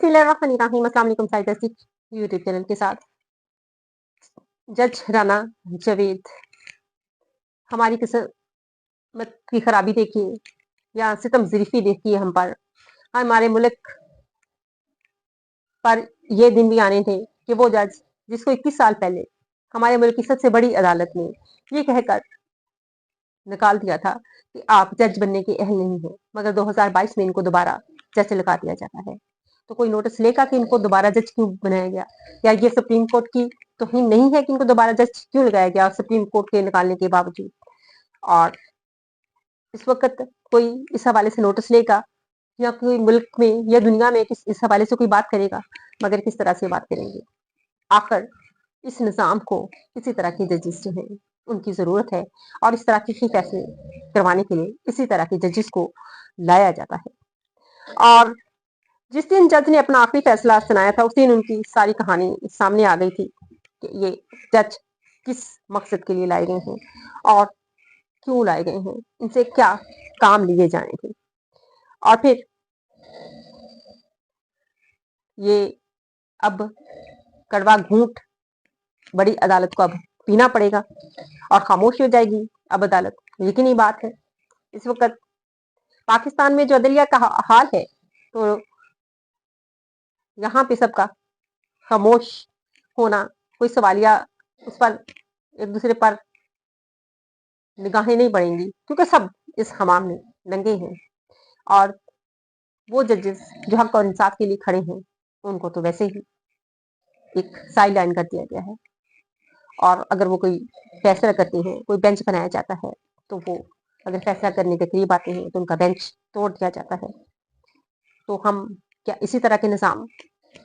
बिस्मिल्लाहिर्रहमानिर्रहीम। अस्सलाम वालेकुम साइंटिस्ट यूट्यूब चैनल के साथ जज राना जावेद हमारी किस्मत की खराबी देखिए या सितम ज़रीफ़ी देखिए हम पर। हमारे मुल्क पर ये दिन भी आने थे कि वो जज जिसको 21 साल पहले हमारे मुल्क की सबसे बड़ी अदालत ने ये कहकर निकाल दिया था कि आप जज बनने के अहल नहीं हो, मगर 2022 में इनको दोबारा जज लगा दिया जाता है। तो कोई नोटिस लेगा कि इनको दोबारा जज क्यों बनाया गया, या ये सुप्रीम कोर्ट की तौहीन नहीं है कि इनको दोबारा जज क्यों लगाया गया सुप्रीम कोर्ट के निकालने के बावजूद। और इस वक्त कोई इस हवाले से नोटिस लेगा या कोई मुल्क में या दुनिया में इस हवाले से कोई बात करेगा, मगर किस तरह से बात करेंगे। आखिर इस निज़ाम को किसी तरह के जजेस जो है उनकी ज़रूरत है, और इस तरह के ही फैसले करवाने के लिए इसी तरह के जजेस को लाया जाता है। और जिस दिन जज ने अपना आखिरी फैसला सुनाया था उस दिन उनकी सारी कहानी सामने आ गई थी कि ये जज किस मकसद के लिए लाए गए हैं और क्यों लाए गए हैं, इनसे क्या काम लिए जाएंगे। और फिर ये अब कड़वा घूंट बड़ी अदालत को अब पीना पड़ेगा और खामोश हो जाएगी अब अदालत। यकीनी बात है इस वक्त पाकिस्तान में जो अदलिया का हाल है, तो यहाँ पे सबका खामोश होना, कोई सवालिया उस पर एक दूसरे पर निगाहें नहीं पड़ेंगी, क्योंकि सब इस हमाम में नंगे हैं। और वो जजेस जो हक और इंसाफ के लिए खड़े हैं उनको तो वैसे ही एक साइड लाइन कर दिया गया है। और अगर वो कोई फैसला करते हैं, कोई बेंच बनाया जाता है, तो वो अगर फैसला करने के करीब आते हैं तो उनका बेंच तोड़ दिया जाता है। तो हम क्या इसी तरह के निज़ाम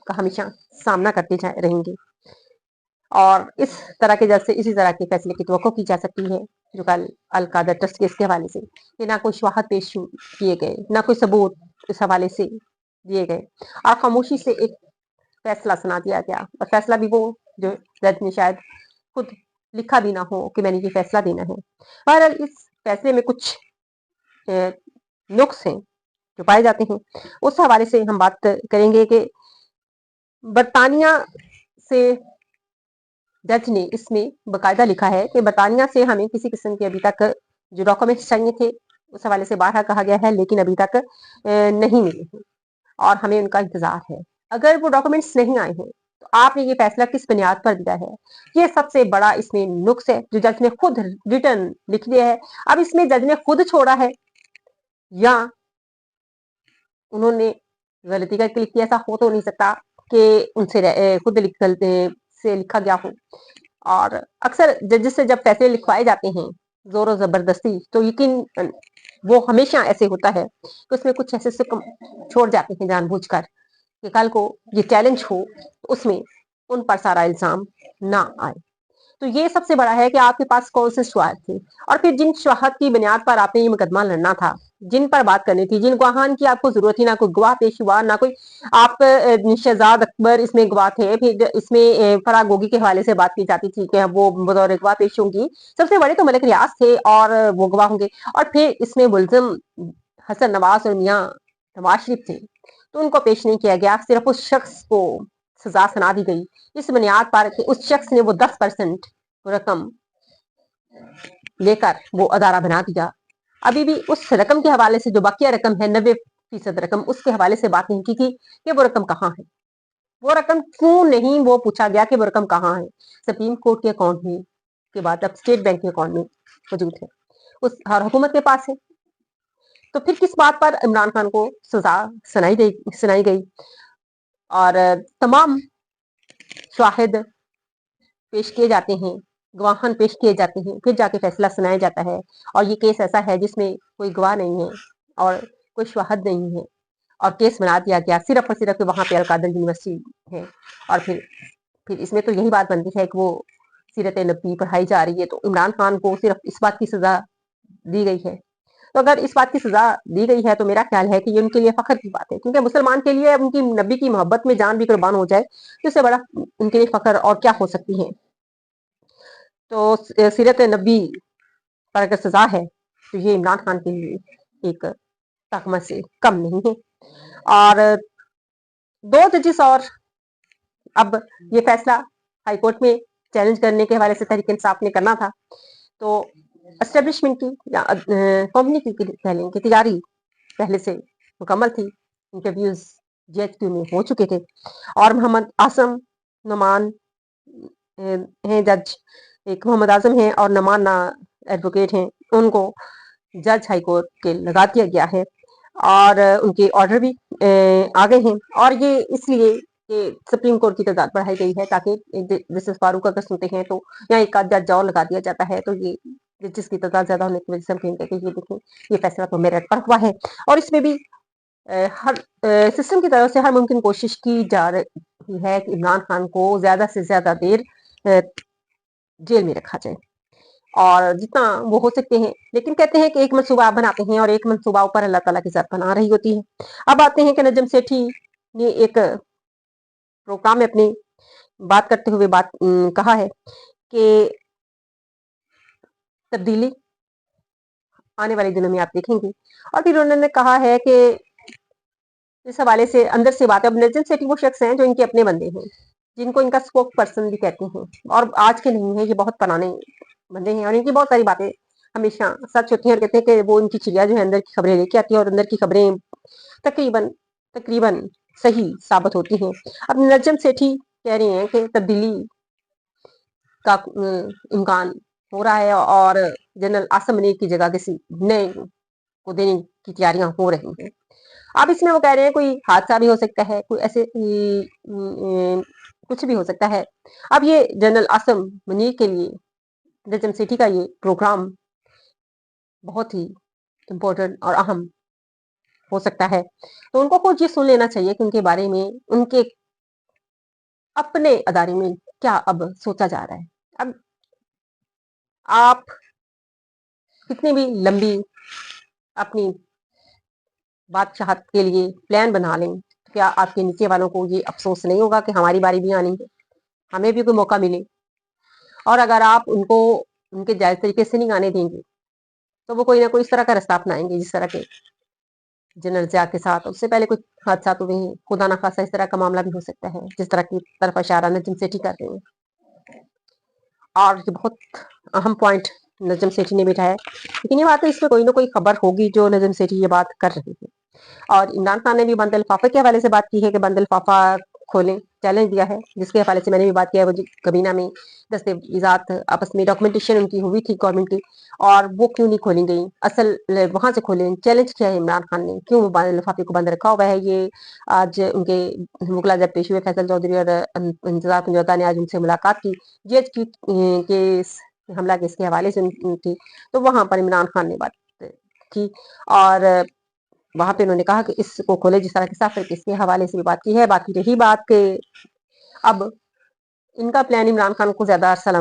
का हमेशा सामना करते रहेंगे, और इस तरह के जज से इसी तरह के फैसले की तवक्को की जा सकती है जो कल अल-कादा ट्रस्ट केस के हवाले से कि ना कोई शवाहद पेश किए गए, ना कोई सबूत इस हवाले से दिए गए, और खामोशी से एक फैसला सुना दिया गया। और फैसला भी वो जो जज ने शायद खुद लिखा भी ना हो कि मैंने ये फैसला देना है। बहरहाल इस फैसले में कुछ नुक्स हैं जो पाए जाते हैं, उस हवाले से हम बात करेंगे कि बरतानिया से जज ने इसमें बाकायदा लिखा है कि बरतानिया से हमें किसी किस्म के अभी तक जो डॉक्यूमेंट्स चाहिए थे उस हवाले से बाहर कहा गया है, लेकिन अभी तक नहीं मिले हैं और हमें उनका इंतजार है। अगर वो डॉक्यूमेंट्स नहीं आए हैं तो आपने ये फैसला किस बुनियाद पर दिया है, ये सबसे बड़ा इसमें नुक्स है जो जज ने खुद रिटर्न लिख दिया है। अब इसमें जज ने खुद छोड़ा है या उन्होंने गलती करके लिख दिया, ऐसा हो तो नहीं सकता कि उनसे खुद से लिखा गया हो। और अक्सर जजेस से जब फैसले लिखवाए जाते हैं जोर जबरदस्ती, तो यकीन वो हमेशा ऐसे होता है कि उसमें कुछ ऐसे छोड़ जाते हैं जानबूझकर कि कल को ये चैलेंज हो तो उसमें उन पर सारा इल्जाम ना आए। तो ये सबसे बड़ा है कि आपके पास कौन से शवाहद थे, और फिर जिन शवाहद की बुनियाद पर आपने ये मुकदमा लड़ना था, जिन पर बात करनी थी, जिन गवाहान की आपको जरूरत थी, ना कोई गवाह पेश हुआ, ना कोई आप शहजाद अकबर इसमें गवाह थे। फिर इसमें फराग गोगी के हवाले से बात की जाती थी कि वो बतौर गवाह पेश होंगी। सबसे बड़े तो मलिक रियाज थे और वो गवाह होंगे। और फिर इसमें मुलजिम हसन नवाज और मियाँ नवाज शरीफ थे, तो उनको पेश नहीं किया गया। सिर्फ उस शख्स को सजा सुना दी गई इस बुनियाद पर कि उस शख्स ने वो 10% रकम लेकर वो अदारा बना दिया। अभी भी उस रकम के हवाले से जो बाकिया रकम है 90% रकम, उसके हवाले से बात नहीं की कि वो रकम कहाँ है, वो रकम क्यों नहीं वो पूछा गया कि वो रकम कहाँ है। सुप्रीम कोर्ट के अकाउंट में के बाद अब स्टेट बैंक के अकाउंट में मौजूद है, उस हर हुकूमत के पास है। तो फिर किस बात पर इमरान खान को सजा सुनाई गई और तमाम शाहिद पेश किए जाते हैं, गवाहन पेश किए जाते हैं, फिर जाके फैसला सुनाया जाता है। और ये केस ऐसा है जिसमें कोई गवाह नहीं है और कोई शवाहद नहीं है, और केस बना दिया गया सिर्फ और सिर्फ वहां पे अलकादर यूनिवर्सिटी है। और फिर इसमें तो यही बात बनती है कि वो सीरत नबी पढ़ाई जा रही है, तो इमरान खान को सिर्फ इस बात की सजा दी गई है। तो अगर इस बात की सजा दी गई है तो मेरा ख्याल है कि ये उनके लिए फख्र की बात है, क्योंकि मुसलमान के लिए उनकी नबी की मोहब्बत में जान भी कुर्बान हो जाए तो इससे बड़ा उनके लिए फख्र और क्या हो सकती है। तो सीरत नबी पर अगर सजा है तो ये इमरान खान के लिए एक तहमत से कम नहीं है। और 2 जजेस और अब ये फैसला हाई कोर्ट में चैलेंज करने के हवाले से तहरीक इंसाफ ने करना था। तो एस्टेब्लिशमेंट की या कंपनी की कह लें कि तैयारी पहले से मुकम्मल थी। इंटरव्यूज जेएचक्यू में हो चुके थे और मोहम्मद आजम नुमान हैं जज, एक मोहम्मद आजम हैं और नुमान ना एडवोकेट हैं, उनको जज हाई कोर्ट के लगा दिया गया है और उनके ऑर्डर भी आ गए हैं। और ये इसलिए कि सुप्रीम कोर्ट की तादाद बढ़ाई गई है ताकि जस्टिस फारूक अगर सुनते हैं तो यहाँ एक आध जज और लगा दिया जाता है, तो ये जजेस की तादाद ज्यादा होने की वजह से हम कहेंगे कि ये देखें ये फैसला तो मेरिट पर हुआ है। और इसमें भी हर सिस्टम की तरफ से हर मुमकिन कोशिश की जा रही है कि इमरान खान को ज्यादा से ज्यादा देर जेल में रखा जाए और जितना वो हो सकते हैं। लेकिन कहते हैं कि एक मनसूबा आप बनाते हैं और एक मनसूबा ऊपर अल्लाह ताला की ज़ात बना रही होती है। अब आते हैं कि नजम सेठी ने एक प्रोग्राम में अपनी बात करते हुए कहा है कि तब्दीली आने वाले दिनों में आप देखेंगे। और फिर उन्होंने कहा है कि इस हवाले से अंदर से बात है। अब नजम सेठी वो शख्स हैं जो इनके अपने बंदे हैं, जिनको इनका स्पोक पर्सन भी कहते हैं और आज के नहीं है, ये बहुत पुराने बंदे हैं और इनकी बहुत सारी बातें हमेशा सच होती हैं और कहते हैं कि वो इनकी चिड़िया जो है अंदर की खबरें लेके आती है और अंदर की खबरें तकरीबन तकरीबन सही साबित होती हैं। अब नजम सेठी कह रही हैं कि तब्दीली का इम्कान हो रहा है और जनरल आसम मनीर की जगह किसी नए को देने की तैयारियां हो रही हैं। अब इसमें वो कह रहे हैं कोई हादसा भी हो सकता है, कोई ऐसे कुछ भी हो सकता है। अब ये जनरल आसम मनीर के लिए नजम सेठी का ये प्रोग्राम बहुत ही इम्पोर्टेंट और अहम हो सकता है, तो उनको खुद ये सुन लेना चाहिए कि उनके बारे में उनके अपने अदारे में क्या अब सोचा जा रहा है। अब आप कितनी भी लंबी अपनी बादशाहत के लिए प्लान बना लें, तो क्या आपके नीचे वालों को ये अफसोस नहीं होगा कि हमारी बारी भी आनी है, हमें भी कोई मौका मिले। और अगर आप उनको उनके जायज तरीके से नहीं आने देंगे तो वो कोई ना कोई इस तरह का रास्ता अपनाएंगे जिस तरह के जनरल ज़िया के साथ उससे पहले कुछ हादसा तो नहीं, खुदा ना खासा इस तरह का मामला भी हो सकता है जिस तरह की तरफ इशारा नजम सेठी कर रहे हैं। और ये बहुत अहम पॉइंट नजम सेठी ने बिठाया, लेकिन ये बात है इसमें कोई ना कोई खबर होगी जो नजम सेठी ये बात कर रही है। और इमरान खान ने भी बंद लिफाफे के हवाले से बात की है कि बंद लिफाफा खोलें, चैलेंज दिया है, जिसके हवाले से मैंने भी बात किया है। वो कबीना में दस्तावेजात आपस में डॉक्यूमेंटेशन उनकी हुई थी गवर्नमेंट की, और वो क्यों नहीं खोली गई, असल वहां से खोलें। चैलेंज किया है इमरान खान ने, क्यों लिफाफे को बंद रखा हुआ है। ये आज उनके मुगला जब पेश हुए फैसल चौधरी और इंतजार पंजोता ने आज उनसे मुलाकात की जेएचक्यू के हमला केस के हवाले से उनकी, तो वहां पर इमरान खान ने बात की और वहां पे उन्होंने कहा कि इसको खोले, जिस तरह के साफर केस के हवाले से भी बात की है। बाकी रही बात के अब इनका प्लान इमरान खान को ज्यादा अरसा